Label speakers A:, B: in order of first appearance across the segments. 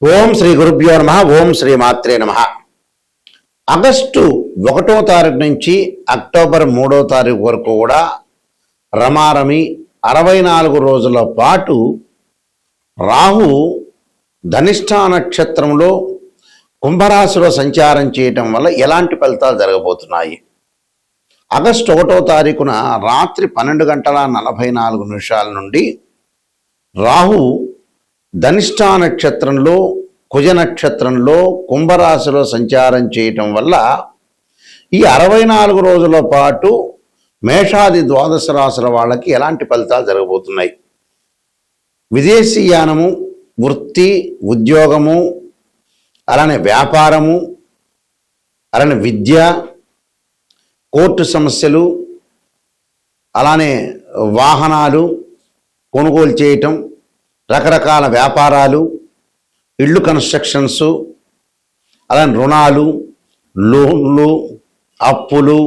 A: ఓం శ్రీ గురుభ్యో నమ. ఓం శ్రీ మాత్రే నమ. ఆగస్టు 1వ తారీఖు నుంచి అక్టోబర్ 3వ తారీఖు వరకు కూడా రమారమి 64 రోజుల పాటు రాహు ధనిష్ఠా నక్షత్రంలో కుంభరాశిలో సంచారం చేయటం వల్ల ఎలాంటి ఫలితాలు జరగబోతున్నాయి? ఆగస్టు 1వ తారీఖున రాత్రి 12:44 నుండి రాహు ధనిష్ఠా నక్షత్రంలో కుజ నక్షత్రంలో కుంభరాశిలో సంచారం చేయటం వల్ల ఈ 64 రోజుల పాటు మేషాది ద్వాదశ రాశుల వాళ్ళకి ఎలాంటి ఫలితాలు జరగబోతున్నాయి? విదేశీయానము, వృత్తి, ఉద్యోగము, అలానే వ్యాపారము, అలానే విద్య, కోర్టు సమస్యలు, అలానే వాహనాలు కొనుగోలు చేయటం, రకరకాల వ్యాపారాలు, ఇళ్ళు కన్స్ట్రక్షన్స్, అలానే రుణాలు, లోన్లు, అప్పులు,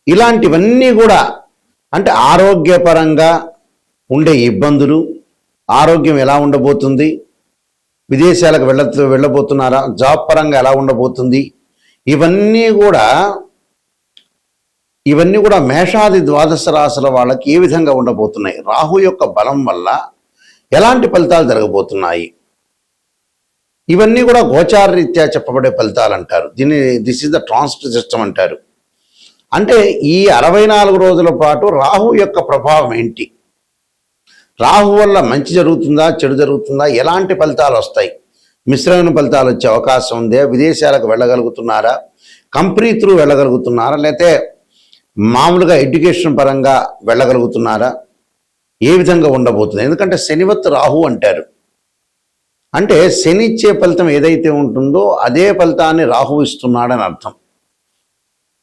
A: ఇలాంటివన్నీ కూడా అంటే ఆరోగ్యపరంగా ఉండే ఇబ్బందులు, ఆరోగ్యం ఎలా ఉండబోతుంది, విదేశాలకు వెళ్ళబోతున్నారా, జాబ్ పరంగా ఎలా ఉండబోతుంది, ఇవన్నీ కూడా మేషాది ద్వాదశ రాశుల వాళ్ళకి ఏ విధంగా ఉండబోతున్నాయి, రాహు యొక్క బలం వల్ల ఎలాంటి ఫలితాలు జరగబోతున్నాయి, ఇవన్నీ కూడా గోచార రీత్యా చెప్పబడే ఫలితాలు అంటారు. This is the transit system అంటారు. అంటే ఈ 64 రోజుల పాటు రాహు యొక్క ప్రభావం ఏంటి, రాహు వల్ల మంచి జరుగుతుందా, చెడు జరుగుతుందా, ఎలాంటి ఫలితాలు వస్తాయి, మిశ్రమైన ఫలితాలు వచ్చే అవకాశం ఉందే, విదేశాలకు వెళ్ళగలుగుతున్నారా, కంపెనీ త్రూ వెళ్ళగలుగుతున్నారా, లేకపోతే మామూలుగా ఎడ్యుకేషన్ పరంగా వెళ్ళగలుగుతున్నారా, ఏ విధంగా ఉండబోతుంది? ఎందుకంటే శనివత్ రాహు అంటారు. అంటే శని ఇచ్చే ఫలితం ఏదైతే ఉంటుందో అదే ఫలితాన్ని రాహు ఇస్తున్నాడని అర్థం.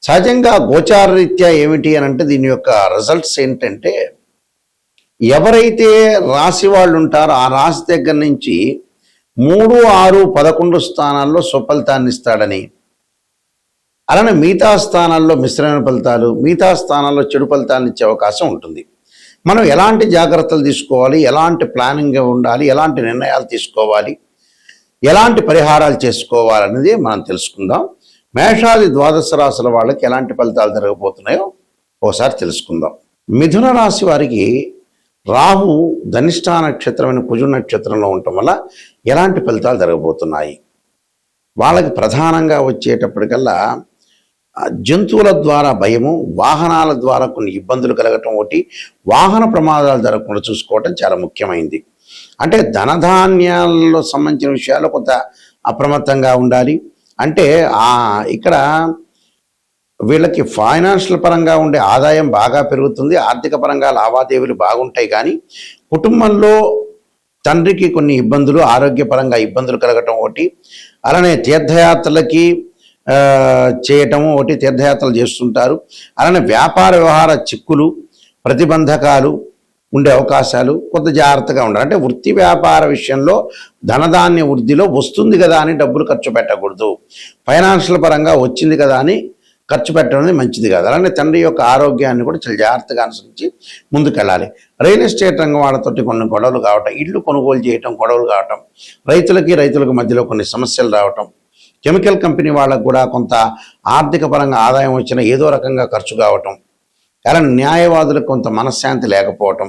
A: సహజంగా గోచార రీత్యా ఏమిటి అని అంటే దీని యొక్క రిజల్ట్స్ ఏంటంటే, ఎవరైతే రాశి వాళ్ళు ఉంటారో ఆ రాశి దగ్గర నుంచి 3, 6, 11 స్థానాల్లో స్వఫలితాన్ని ఇస్తాడని, అలానే మిగతా స్థానాల్లో మిశ్రమైన ఫలితాలు, మిగతా స్థానాల్లో చెడు ఫలితాలను ఇచ్చే అవకాశం ఉంటుంది. మనం ఎలాంటి జాగ్రత్తలు తీసుకోవాలి, ఎలాంటి ప్లానింగ్ ఉండాలి, ఎలాంటి నిర్ణయాలు తీసుకోవాలి, ఎలాంటి పరిహారాలు చేసుకోవాలనేది మనం తెలుసుకుందాం. మేషాది ద్వాదశ రాశుల వాళ్ళకి ఎలాంటి ఫలితాలు జరగబోతున్నాయో ఒకసారి తెలుసుకుందాం. మిథున రాశి వారికి రాహు ధనిష్ఠా నక్షత్రమైన కుజ నక్షత్రంలో ఉండటం వల్ల ఎలాంటి ఫలితాలు జరగబోతున్నాయి? వాళ్ళకి ప్రధానంగా వచ్చేటప్పటికల్లా జంతువుల ద్వారా భయము, వాహనాల ద్వారా కొన్ని ఇబ్బందులు కలగటం, ఒకటి వాహన ప్రమాదాలు జరగకుండా చూసుకోవటం చాలా ముఖ్యమైనది. అంటే ధనధాన్యాలలో సంబంధించిన విషయాల్లో కొంత అప్రమత్తంగా ఉండాలి. అంటే ఇక్కడ వీళ్ళకి ఫైనాన్షియల్ పరంగా ఉండే ఆదాయం బాగా పెరుగుతుంది, ఆర్థిక పరంగా లావాదేవీలు బాగుంటాయి, కానీ కుటుంబంలో తండ్రికి కొన్ని ఇబ్బందులు, ఆరోగ్యపరంగా ఇబ్బందులు కలగటం ఒకటి, అలానే తీర్థయాత్రలకి చేయటము ఒకటి, తీర్థయాత్రలు చేస్తుంటారు. అలానే వ్యాపార వ్యవహార చిక్కులు, ప్రతిబంధకాలు ఉండే అవకాశాలు, కొంత జాగ్రత్తగా ఉండాలి. అంటే వృత్తి వ్యాపార విషయంలో ధనధాన్య వృద్ధిలో వస్తుంది కదా అని డబ్బులు ఖర్చు పెట్టకూడదు, ఫైనాన్షియల్ పరంగా వచ్చింది కదా అని ఖర్చు పెట్టడం మంచిది కాదు. అలానే తండ్రి యొక్క ఆరోగ్యాన్ని కూడా చాలా జాగ్రత్తగా అనుసరించి ముందుకెళ్ళాలి. రియల్ ఎస్టేట్ రంగం వాళ్ళతోటి కొన్ని గొడవలు కావటం, ఇళ్ళు కొనుగోలు చేయటం గొడవలు కావటం, రైతులకు మధ్యలో కొన్ని సమస్యలు రావటం, కెమికల్ కంపెనీ వాళ్ళకు కూడా కొంత ఆర్థిక పరంగా ఆదాయం వచ్చినా ఏదో రకంగా ఖర్చు కావటం, అలానే న్యాయవాదులకు కొంత మనశ్శాంతి లేకపోవటం,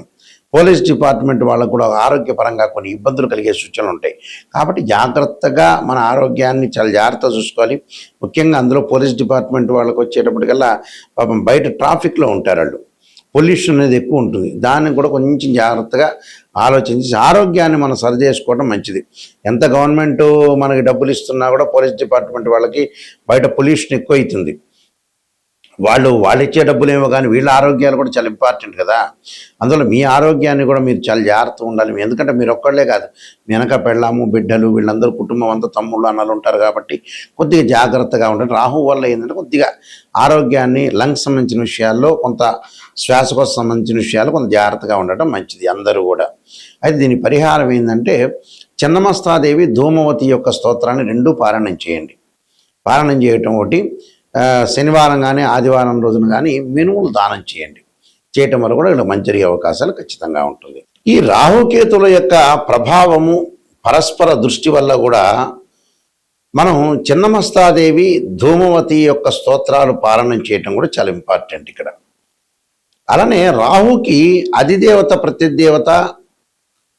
A: పోలీస్ డిపార్ట్మెంట్ వాళ్ళకు కూడా ఆరోగ్యపరంగా కొన్ని ఇబ్బందులు కలిగే సూచనలు ఉంటాయి. కాబట్టి జాగ్రత్తగా మన ఆరోగ్యాన్ని చాలా జాగ్రత్తగా చూసుకోవాలి. ముఖ్యంగా అందులో పోలీస్ డిపార్ట్మెంట్ వాళ్ళకి వచ్చేటప్పటికల్లా పాపం బయట ట్రాఫిక్లో ఉంటారు, వాళ్ళు పొల్యూషన్ అనేది ఎక్కువ ఉంటుంది, దాన్ని కూడా కొంచెం జాగ్రత్తగా ఆలోచించి ఆరోగ్యాన్ని మనం సరి చేసుకోవడం మంచిది. ఎంత గవర్నమెంట్ మనకి డబ్బులు ఇస్తున్నా కూడా పోలీస్ డిపార్ట్మెంట్ వాళ్ళకి బయట పొల్యూషన్ ఎక్కువ అవుతుంది. వాళ్ళు ఇచ్చే డబ్బులేమో కానీ వీళ్ళ ఆరోగ్యాలు కూడా చాలా ఇంపార్టెంట్ కదా. అందులో మీ ఆరోగ్యాన్ని కూడా మీరు చాలా జాగ్రత్తగా ఉండాలి. ఎందుకంటే మీరు ఒక్కళ్ళే కాదు, వెనక పెళ్ళాము, బిడ్డలు, వీళ్ళందరూ కుటుంబం అంతా తమ్ముళ్ళు అన్నలు ఉంటారు. కాబట్టి కొద్దిగా జాగ్రత్తగా ఉండాలి. రాహు వల్ల ఏంటంటే కొద్దిగా ఆరోగ్యాన్ని, లంగ్స్ సంబంధించిన విషయాల్లో, కొంత శ్వాసకోశ సంబంధించిన విషయాలు కొంత జాగ్రత్తగా ఉండటం మంచిది అందరూ కూడా. అయితే దీని పరిహారం ఏంటంటే, చిన్నమస్తాదేవి ధూమవతి యొక్క స్తోత్రాన్ని 2 పారాయణం చేయండి. పారాయణం చేయటం ఒకటి, శనివారం కానీ ఆదివారం రోజున కానీ మినుములు దానం చేయండి. చేయటం వల్ల కూడా ఇలా మంచి జరిగే అవకాశాలు ఖచ్చితంగా ఉంటుంది. ఈ రాహుకేతుల యొక్క ప్రభావము పరస్పర దృష్టి వల్ల కూడా మనం చిన్నమస్తాదేవి ధూమవతి యొక్క స్తోత్రాలు పారాయణం చేయటం కూడా చాలా ఇంపార్టెంట్ ఇక్కడ. అలానే రాహుకి అధిదేవత, ప్రతిదేవత,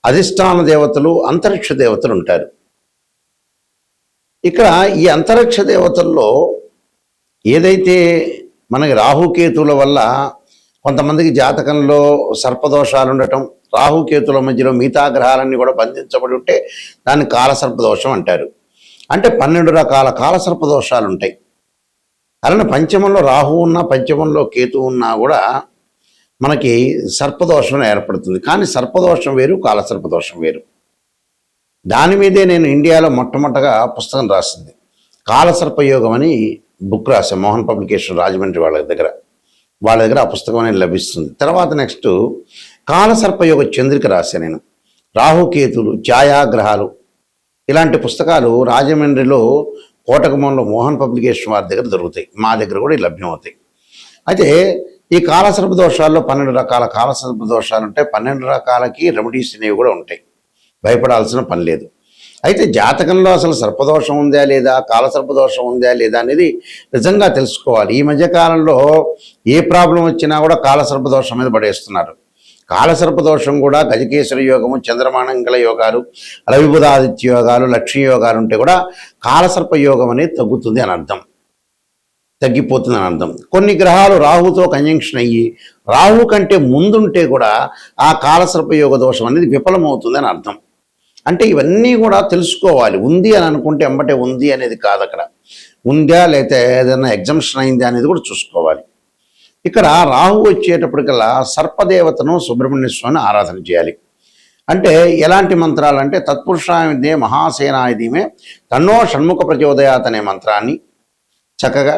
A: అధిష్టాన దేవతలు, అంతరిక్ష దేవతలు ఉంటారు. ఇక్కడ ఈ అంతరిక్ష దేవతల్లో ఏదైతే మనకి రాహుకేతుల వల్ల కొంతమందికి జాతకంలో సర్పదోషాలు ఉండటం, రాహుకేతుల మధ్యలో మిగతా గ్రహాలన్నీ కూడా బంధించబడి ఉంటే దాన్ని కాలసర్పదోషం అంటారు. అంటే 12 రకాల కాలసర్పదోషాలు ఉంటాయి. అలానే పంచమంలో రాహు ఉన్నా, పంచమంలో కేతు ఉన్నా కూడా మనకి సర్పదోషం ఏర్పడుతుంది. కానీ సర్పదోషం వేరు, కాలసర్పదోషం వేరు. దాని మీదే నేను ఇండియాలో మొట్టమొదటగా పుస్తకం రాసింది. కాలసర్పయోగం అని బుక్ రాశాను, మోహన్ పబ్లికేషన్ రాజమండ్రి వాళ్ళ దగ్గర ఆ పుస్తకం అనేది లభిస్తుంది. తర్వాత నెక్స్ట్ కాలసర్పయోగ చంద్రిక రాశాను నేను. రాహుకేతులు, ఛాయాగ్రహాలు, ఇలాంటి పుస్తకాలు రాజమండ్రిలో కోటకమంలో మోహన్ పబ్లికేషన్ వారి దగ్గర దొరుకుతాయి. మా దగ్గర కూడా లభ్యమవుతాయి. అయితే ఈ కాలసర్ప దోషాల్లో 12 రకాల కాలసర్ప దోషాలు ఉంటాయి. 12 రకాలకి రెమెడీస్ అనేవి కూడా ఉంటాయి. భయపడాల్సిన పని లేదు. అయితే జాతకంలో అసలు సర్పదోషం ఉందా లేదా, కాలసర్పదోషం ఉందా లేదా అనేది నిజంగా తెలుసుకోవాలి. ఈ మధ్యకాలంలో ఏ ప్రాబ్లం వచ్చినా కూడా కాలసర్పదోషం మీద పడేస్తున్నారు. కాలసర్పదోషం కూడా గజకేశ్వర యోగము, చంద్రమానంగళ యోగాలు, రవిబుధాదిత్య యోగాలు, లక్ష్మీ యోగాలు ఉంటే కూడా కాలసర్ప యోగం అనేది తగ్గుతుంది అని అర్థం, తగ్గిపోతుంది అని అర్థం. కొన్ని గ్రహాలు రాహుతో కంజంక్షన్ అయ్యి రాహు కంటే ముందుంటే కూడా ఆ కాలసర్ప యోగ దోషం అనేది విఫలమవుతుంది అని అర్థం. అంటే ఇవన్నీ కూడా తెలుసుకోవాలి. ఉంది అని అనుకుంటే ఎంబటే ఉంది అనేది కాదు, అక్కడ ఉందా లేకపోతే ఏదైనా ఎగ్జంప్షన్ అయిందా అనేది కూడా చూసుకోవాలి. ఇక్కడ రాహు వచ్చేటప్పటికల్లా సర్పదేవతను సుబ్రహ్మణ్య స్వామిని ఆరాధన చేయాలి. అంటే ఎలాంటి మంత్రాలు అంటే తత్పురుషాయుధే మహాసేనాయుధీమే తన్నో షణ్ముఖ ప్రచోదయాత్ అనే మంత్రాన్ని చక్కగా,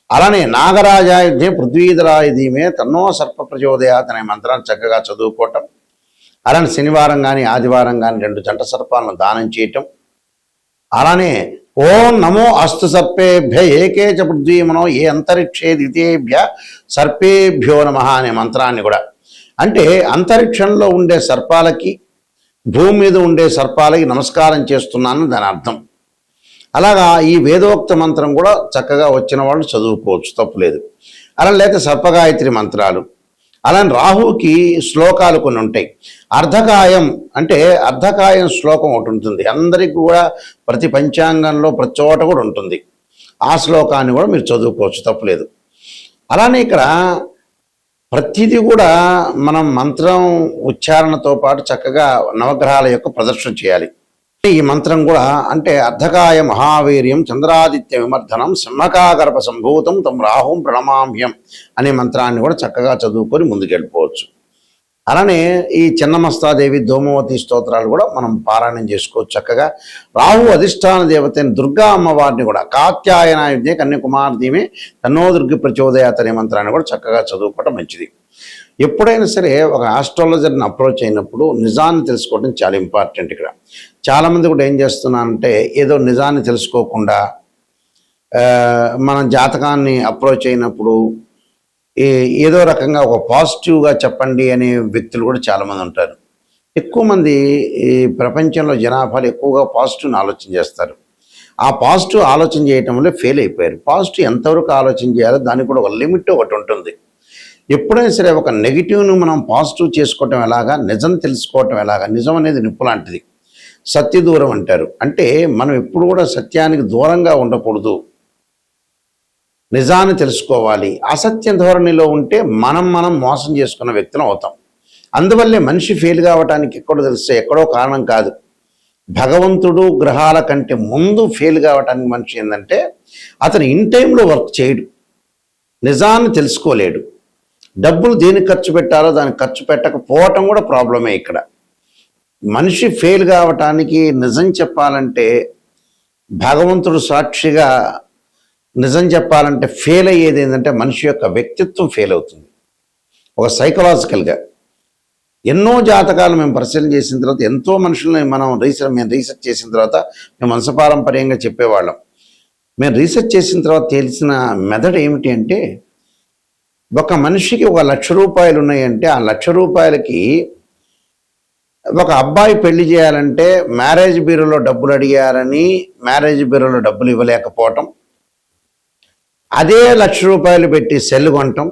A: అలానే నాగరాజాయుధే పృథ్వీధరాయుధీమే తన్నో సర్ప ప్రచోదయాత్ అనే మంత్రాన్ని చక్కగా చదువుకోవటం. అలానే శనివారం కానీ ఆదివారం కానీ 2 జంట సర్పాలను దానం చేయటం. అలానే ఓం నమో అస్తు సర్పేభ్య ఏకే చ పృథ్వీమనో ఏ అంతరిక్షే ద్వితీయేభ్య సర్పేభ్యో నమః అనే మంత్రాన్ని కూడా, అంటే అంతరిక్షంలో ఉండే సర్పాలకి, భూమి మీద ఉండే సర్పాలకి నమస్కారం చేస్తున్నాను దాని అర్థం. అలాగా ఈ వేదోక్త మంత్రం కూడా చక్కగా వచ్చిన వాళ్ళు చదువుకోవచ్చు, తప్పులేదు. అలా లేకపోతే సర్పగాయత్రి మంత్రాలు. అలానే రాహుకి శ్లోకాలు కొన్ని ఉంటాయి. అర్ధకాయం అంటే అర్ధకాయం శ్లోకం ఒకటి ఉంటుంది, అందరికీ కూడా ప్రతి పంచాంగంలో ప్రతి చోట కూడా ఉంటుంది. ఆ శ్లోకాన్ని కూడా మీరు చదువుకోవచ్చు, తప్పులేదు. అలానే ఇక్కడ ప్రతిదీ కూడా మనం మంత్రం ఉచ్చారణతో పాటు చక్కగా నవగ్రహాల యొక్క ప్రదర్శన చేయాలి. ఈ మంత్రం కూడా అంటే అర్ధకాయ మహావీర్యం చంద్రాదిత్య విమర్ధనం సింహకాగర్భ సంభూతం తం రాహుం ప్రణమామ్యం అనే మంత్రాన్ని కూడా చక్కగా చదువుకొని ముందుకెళ్ళిపోవచ్చు. అలానే ఈ చిన్నమస్తాదేవి, ధూమవతి స్తోత్రాలు కూడా మనం పారాయణం చేసుకోవచ్చు చక్కగా. రాహు అధిష్టాన దేవతని దుర్గా అమ్మవారిని కూడా కాత్యాయనాయుధే కన్యాకుమార్దీమే తన్నో దుర్గి ప్రచోదయాత్ అనే మంత్రాన్ని కూడా చక్కగా చదువుకోవడం మంచిది. ఎప్పుడైనా సరే ఒక ఆస్ట్రాలజర్ని అప్రోచ్ అయినప్పుడు నిజాన్ని తెలుసుకోవడం చాలా ఇంపార్టెంట్. ఇక్కడ చాలామంది కూడా ఏం చేస్తున్నారంటే ఏదో నిజాన్ని తెలుసుకోకుండా మన జాతకాన్ని అప్రోచ్ అయినప్పుడు ఏదో రకంగా ఒక పాజిటివ్గా చెప్పండి అనే వ్యక్తులు కూడా చాలామంది ఉంటారు. ఎక్కువ మంది ఈ ప్రపంచంలో జనాభాలు ఎక్కువగా పాజిటివ్ని ఆలోచన చేస్తారు. ఆ పాజిటివ్ ఆలోచన చేయటం వల్ల ఫెయిల్ అయిపోయారు. పాజిటివ్ ఎంతవరకు ఆలోచన చేయాలో దానికి కూడా ఒక లిమిట్ ఒకటి ఉంటుంది. ఎప్పుడైనా సరే ఒక నెగిటివ్ను మనం పాజిటివ్ చేసుకోవటం ఎలాగా, నిజం తెలుసుకోవటం ఎలాగా. నిజం అనేది నిప్పు లాంటిది, సత్య దూరం అంటారు. అంటే మనం ఎప్పుడు కూడా సత్యానికి దూరంగా ఉండకూడదు, నిజాన్ని తెలుసుకోవాలి. అసత్య ధోరణిలో ఉంటే మనం మోసం చేసుకున్న వ్యక్తులు అవుతాం. అందువల్లే మనిషి ఫెయిల్ కావటానికి ఎక్కడో తెలిస్తే ఎక్కడో కారణం కాదు. భగవంతుడు గ్రహాల కంటే ముందు ఫెయిల్ కావటానికి మనిషి ఏంటంటే అతను ఇన్ టైంలో వర్క్ చేయడు, నిజాన్ని తెలుసుకోలేడు. డబ్బులు దేనికి ఖర్చు పెట్టాలో దానికి ఖర్చు పెట్టకపోవటం కూడా ప్రాబ్లమే. ఇక్కడ మనిషి ఫెయిల్ కావటానికి నిజం చెప్పాలంటే భగవంతుడు సాక్షిగా నిజం చెప్పాలంటే ఫెయిల్ అయ్యేది ఏంటంటే మనిషి యొక్క వ్యక్తిత్వం ఫెయిల్ అవుతుంది. ఒక సైకలాజికల్గా ఎన్నో జాతకాలు మేము పరిశీలన చేసిన తర్వాత, ఎంతో మనుషుల్ని మేము రీసెర్చ్ చేసిన తర్వాత మేము వంశపారంపర్యంగా చెప్పేవాళ్ళం. మేము రీసెర్చ్ చేసిన తర్వాత తెలిసిన మెథడ్ ఏమిటి అంటే, ఒక మనిషికి 1,00,000 రూపాయలు ఉన్నాయంటే ఆ 1,00,000 రూపాయలకి ఒక అబ్బాయి పెళ్లి చేయాలంటే మ్యారేజ్ బ్యూరోలో డబ్బులు అడిగారని మ్యారేజ్ బ్యూరోలో డబ్బులు ఇవ్వలేకపోవటం, అదే ₹1,00,000 పెట్టి సెల్ కొనటం,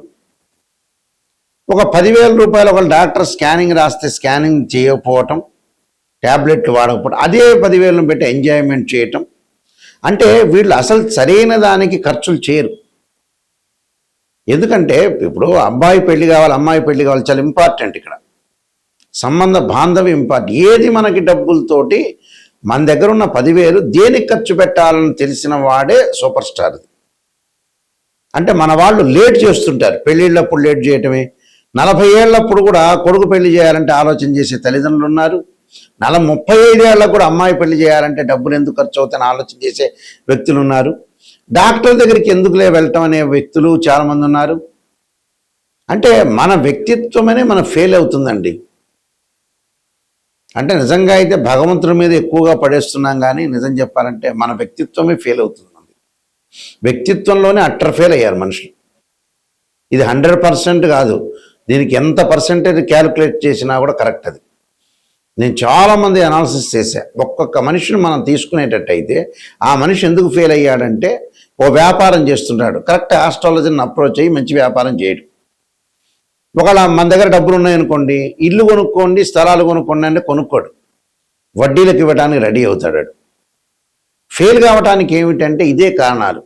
A: ఒక ₹10,000 ఒక డాక్టర్ స్కానింగ్ రాస్తే స్కానింగ్ చేయకపోవటం, ట్యాబ్లెట్లు వాడకపోవటం, అదే 10,000 పెట్టి ఎంజాయ్మెంట్ చేయటం. అంటే వీళ్ళు అసలు సరైన దానికి ఖర్చులు చేయరు. ఎందుకంటే ఇప్పుడు అబ్బాయి పెళ్లి కావాలి, అమ్మాయి పెళ్లి కావాలి, చాలా ఇంపార్టెంట్. ఇక్కడ సంబంధ బాంధవ్యం ఇంపార్టెంట్. ఏది మనకి డబ్బులతోటి మన దగ్గర ఉన్న 10,000 దేనికి ఖర్చు పెట్టాలని తెలిసిన వాడే సూపర్ స్టార్. అంటే మన వాళ్ళు లేట్ చేస్తుంటారు, పెళ్ళిళ్ళప్పుడు లేట్ చేయటమే. 40 ఏళ్ళప్పుడు కూడా కొడుకు పెళ్లి చేయాలంటే ఆలోచన చేసే తల్లిదండ్రులు ఉన్నారు. 35 ఏళ్ళకు కూడా అమ్మాయి పెళ్లి చేయాలంటే డబ్బులు ఎందుకు ఖర్చు అవుతాయని ఆలోచన చేసే వ్యక్తులు ఉన్నారు. డాక్టర్ దగ్గరికి ఎందుకులే వెళ్ళటం అనే వ్యక్తులు చాలామంది ఉన్నారు. అంటే మన వ్యక్తిత్వమనే మనం ఫెయిల్ అవుతుందండి. అంటే నిజంగా అయితే భగవంతుడి మీద ఎక్కువగా పడేస్తున్నాం, కానీ నిజం చెప్పాలంటే మన వ్యక్తిత్వమే ఫెయిల్ అవుతుంది. వ్యక్తిత్వంలోనే అట్టర్ ఫెయిల్ అయ్యారు మనుషులు. ఇది 100% కాదు, దీనికి ఎంత పర్సెంటేజ్ క్యాలిక్యులేట్ చేసినా కూడా కరెక్ట్. అది నేను చాలామంది అనాలిసిస్ చేశా. ఒక్కొక్క మనిషిని మనం తీసుకునేటట్టయితే ఆ మనిషి ఎందుకు ఫెయిల్ అయ్యాడంటే, ఓ వ్యాపారం చేస్తుంటాడు, కరెక్ట్ ఆస్ట్రాలజీని అప్రోచ్ అయ్యి మంచి వ్యాపారం చేయడు. ఒకవేళ మన దగ్గర డబ్బులు ఉన్నాయనుకోండి, ఇల్లు కొనుక్కోండి, స్థలాలు కొనుక్కోండి అంటే కొనుక్కోడు, వడ్డీలకు ఇవ్వడానికి రెడీ అవుతాడు. ఫెయిల్ కావడానికి ఏమిటంటే ఇదే కారణాలు.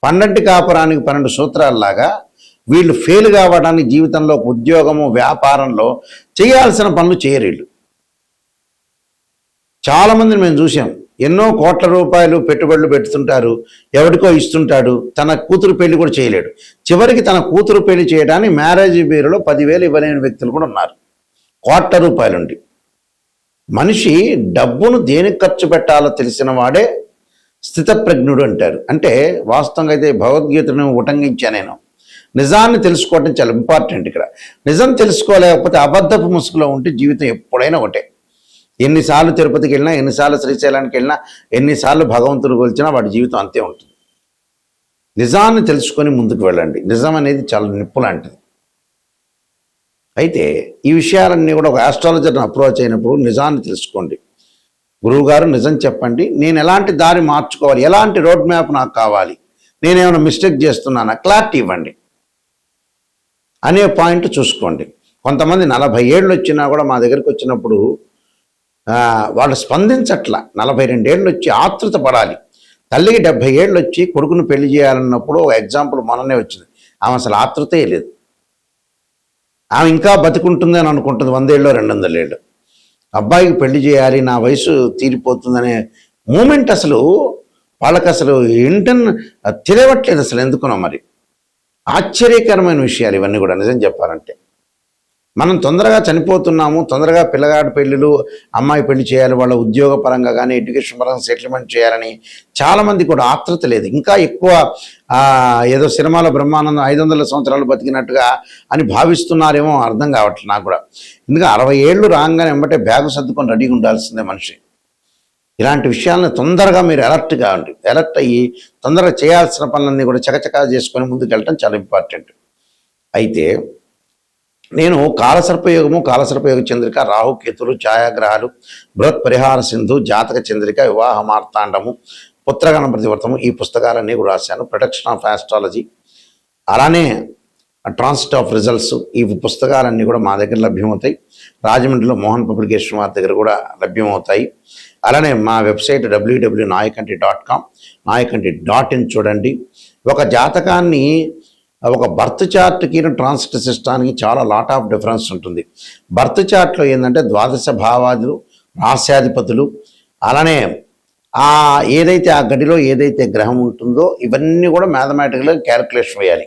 A: 12 కాపురానికి 12 సూత్రాలలాగా వీళ్ళు ఫెయిల్ కావడానికి జీవితంలో ఉద్యోగము, వ్యాపారంలో చేయాల్సిన పనులు చేయరు వీళ్ళు. చాలామందిని మేము చూసాం, ఎన్నో కోట్ల రూపాయలు పెట్టుబడులు పెడుతుంటారు, ఎవరికో ఇస్తుంటాడు, తన కూతురు పెళ్లి కూడా చేయలేడు. చివరికి తన కూతురు పెళ్లి చేయడానికి మ్యారేజ్ బ్యూరోలో 10,000 ఇవ్వలేని వ్యక్తులు కూడా ఉన్నారు. కోట్ల రూపాయలుండి. మనిషి డబ్బును దేనికి ఖర్చు పెట్టాలో తెలిసిన వాడే స్థితప్రజ్ఞుడు అంటారు. అంటే వాస్తవంగా అయితే భగవద్గీతను ఉటంకించా నేను. నిజాన్ని తెలుసుకోవటం చాలా ఇంపార్టెంట్. ఇక్కడ నిజం తెలుసుకోలేకపోతే అబద్ధపు ముసుగులో ఉంటే జీవితం ఎప్పుడైనా ఒకటే. ఎన్నిసార్లు తిరుపతికి వెళ్ళినా, ఎన్నిసార్లు శ్రీశైలానికి వెళ్ళినా, ఎన్నిసార్లు భగవంతుడు కొలిచినా వాడి జీవితం అంతే ఉంటుంది. నిజాన్ని తెలుసుకొని ముందుకు వెళ్ళండి. నిజం అనేది చాలా నిప్పు లాంటిది. అయితే ఈ విషయాలన్నీ కూడా ఒక ఆస్ట్రాలజర్ని అప్రోచ్ అయినప్పుడు నిజాన్ని తెలుసుకోండి. గురువుగారు నిజం చెప్పండి, నేను ఎలాంటి దారి మార్చుకోవాలి, ఎలాంటి రోడ్ మ్యాప్ నాకు కావాలి, నేనేమైనా మిస్టేక్ చేస్తున్నానా, క్లారిటీ ఇవ్వండి అనే పాయింట్ చూసుకోండి. కొంతమంది 40 ఏళ్ళు వచ్చినా కూడా మా దగ్గరికి వచ్చినప్పుడు వాళ్ళు స్పందించట్ల. 42 ఏళ్ళు వచ్చి ఆతృత పడాలి. తల్లికి 70 ఏళ్ళు వచ్చి కొడుకును పెళ్లి చేయాలన్నప్పుడు ఒక ఎగ్జాంపుల్ మొన్ననే వచ్చింది. ఆమె అసలు ఆతృతే లేదు. ఆమె ఇంకా బతుకుంటుంది అని అనుకుంటుంది 100 ఏళ్ళు 200 ఏళ్ళు. అబ్బాయికి పెళ్లి చేయాలి, నా వయసు తీరిపోతుందనే మూమెంట్ అసలు వాళ్ళకి అసలు ఏంటని తెలియవట్లేదు అసలు. ఎందుకునో మరి ఆశ్చర్యకరమైన విషయాలు ఇవన్నీ కూడా. నిజం చెప్పాలంటే మనం తొందరగా చనిపోతున్నాము, తొందరగా పిల్లగాడి పెళ్ళిళ్ళు, అమ్మాయి పెళ్లి చేయాలి, వాళ్ళ ఉద్యోగ పరంగా కానీ ఎడ్యుకేషన్ పరంగా సెటిల్మెంట్ చేయాలని చాలామంది కూడా ఆతృత లేదు. ఇంకా ఎక్కువ ఏదో సినిమాలో బ్రహ్మానందం 500 సంవత్సరాలు బతికినట్టుగా అని భావిస్తున్నారేమో అర్థం కావట్లేదు నాకు కూడా. ఎందుకంటే 60 ఏళ్ళు రాగానే వెంబటే బ్యాగు సర్దుకొని రెడీగా ఉండాల్సిందే మనిషి. ఇలాంటి విషయాలను తొందరగా మీరు అలర్ట్ కావండి. అలర్ట్ అయ్యి తొందరగా చేయాల్సిన పనులన్నీ కూడా చకచకా చేసుకొని ముందుకు వెళ్ళటం చాలా ఇంపార్టెంట్. అయితే నేను కాలసర్పయోగము, కాలసర్పయోగ చంద్రిక, రాహుకేతులు, ఛాయాగ్రహాలు, బృహత్ పరిహార సింధు, జాతక చంద్రిక, వివాహ మార్తాండము, పుత్రగణపతి వ్రతము, ఈ పుస్తకాలన్నీ కూడా రాశాను. ప్రొటెక్షన్ ఆఫ్ ఆస్ట్రాలజీ, అలానే ట్రాన్సిట్ ఆఫ్ రిజల్ట్స్, ఈ పుస్తకాలన్నీ కూడా మా దగ్గర లభ్యమవుతాయి. రాజమండ్రిలో మోహన్ పబ్లికేషన్ వారి దగ్గర కూడా లభ్యమవుతాయి. అలానే మా వెబ్సైట్ www.nayakanti.com, nayakanti.in చూడండి. ఒక జాతకాన్ని ఒక బర్త్ చార్ట్కి ట్రాన్సిట్ సిస్టానికి చాలా లాట్ ఆఫ్ డిఫరెన్స్ ఉంటుంది. బర్త్ చార్ట్లో ఏంటంటే 12 భావాదులు, రాస్యాధిపతులు, అలానే ఏదైతే ఆ గడిలో ఏదైతే గ్రహం ఉంటుందో ఇవన్నీ కూడా మ్యాథమెటికల్గా క్యాలిక్యులేషన్ వేయాలి.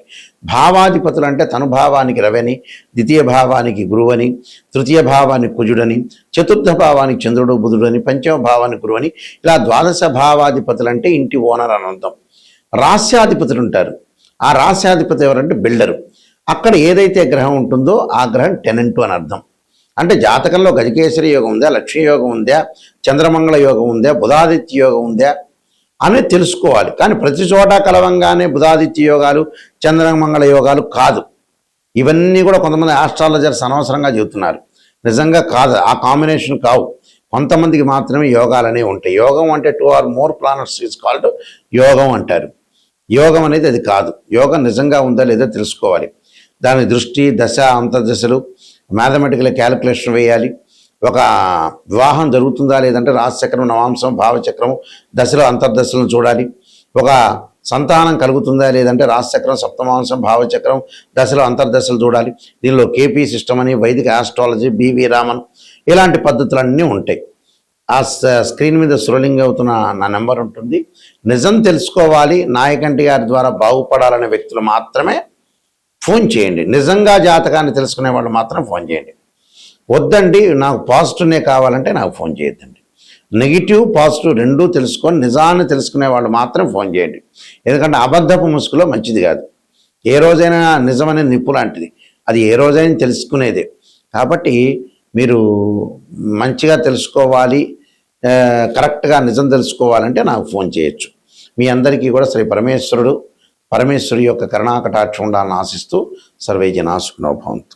A: భావాధిపతులు అంటే తనుభావానికి రవని, ద్వితీయ భావానికి గురువని, తృతీయ భావానికి కుజుడని, చతుర్థ భావానికి చంద్రుడు బుధుడని, పంచమ భావానికి గురువని, ఇలా 12 భావాధిపతులు అంటే ఇంటి ఓనర్ అని అర్థం. రాస్యాధిపతులు ఉంటారు. ఆ రాస్యాధిపతి ఎవరంటే బిల్డరు. అక్కడ ఏదైతే గ్రహం ఉంటుందో ఆ గ్రహం టెనెంటు అని అర్థం. అంటే జాతకంలో గజకేసరి యోగం ఉందా, లక్ష్మీ యోగం ఉందా, చంద్రమంగళ యోగం ఉందా, బుధాదిత్య యోగం ఉందా అనేది తెలుసుకోవాలి. కానీ ప్రతి చోట కలవంగానే బుధాదిత్య యోగాలు, చంద్రమంగళ యోగాలు కాదు. ఇవన్నీ కూడా కొంతమంది ఆస్ట్రాలజర్స్ అనవసరంగా చెబుతున్నారు. నిజంగా కాదు, ఆ కాంబినేషన్ కావు. కొంతమందికి మాత్రమే యోగాలు అనేవి ఉంటాయి. యోగం అంటే 2 or more planets is called యోగం అంటారు. యోగం అనేది అది కాదు. యోగం నిజంగా ఉందా లేదా తెలుసుకోవాలి. దాని దృష్టి, దశ, అంతర్దశలు, మ్యాథమెటికల్ క్యాలిక్యులేషన్ వేయాలి. ఒక వివాహం జరుగుతుందా లేదంటే రాశిచక్రం, నవాంశం, భావచక్రం, దశలు, అంతర్దశలను చూడాలి. ఒక సంతానం కలుగుతుందా లేదంటే రాశిచక్రం, సప్తమాంశం, భావచక్రం, దశలు, అంతర్దశలు చూడాలి. దీనిలో కేపీ సిస్టమ్ అని, వైదిక ఆస్ట్రాలజీ, బివి రామన్, ఇలాంటి పద్ధతులన్నీ ఉంటాయి. ఆ స్క్రీన్ మీద స్క్రోలింగ్ అవుతున్న నా నెంబర్ ఉంటుంది. నిజం తెలుసుకోవాలి, నాయకంటి గారి ద్వారా బాగుపడాలనే వ్యక్తులు మాత్రమే ఫోన్ చేయండి. నిజంగా జాతకాన్ని తెలుసుకునే వాళ్ళు మాత్రం ఫోన్ చేయండి. వద్దండి నాకు పాజిటివ్నే కావాలంటే నాకు ఫోన్ చేయొద్దండి. నెగిటివ్, పాజిటివ్ రెండూ తెలుసుకొని నిజాన్ని తెలుసుకునే వాళ్ళు మాత్రం ఫోన్ చేయండి. ఎందుకంటే అబద్ధపు ముసుగులో మంచిది కాదు. ఏ రోజైనా నిజమనే నిప్పు లాంటిది, అది ఏ రోజైనా తెలుసుకునేదే. కాబట్టి మీరు మంచిగా తెలుసుకోవాలి, కరెక్ట్గా నిజం తెలుసుకోవాలంటే నాకు ఫోన్ చేయొచ్చు. మీ అందరికీ కూడా శ్రీ పరమేశ్వరుడు, పరమేశ్వరి యొక్క కరుణాకటాక్షం ఉండాలని ఆశిస్తూ సర్వే జనా సుఖినో భవంతు.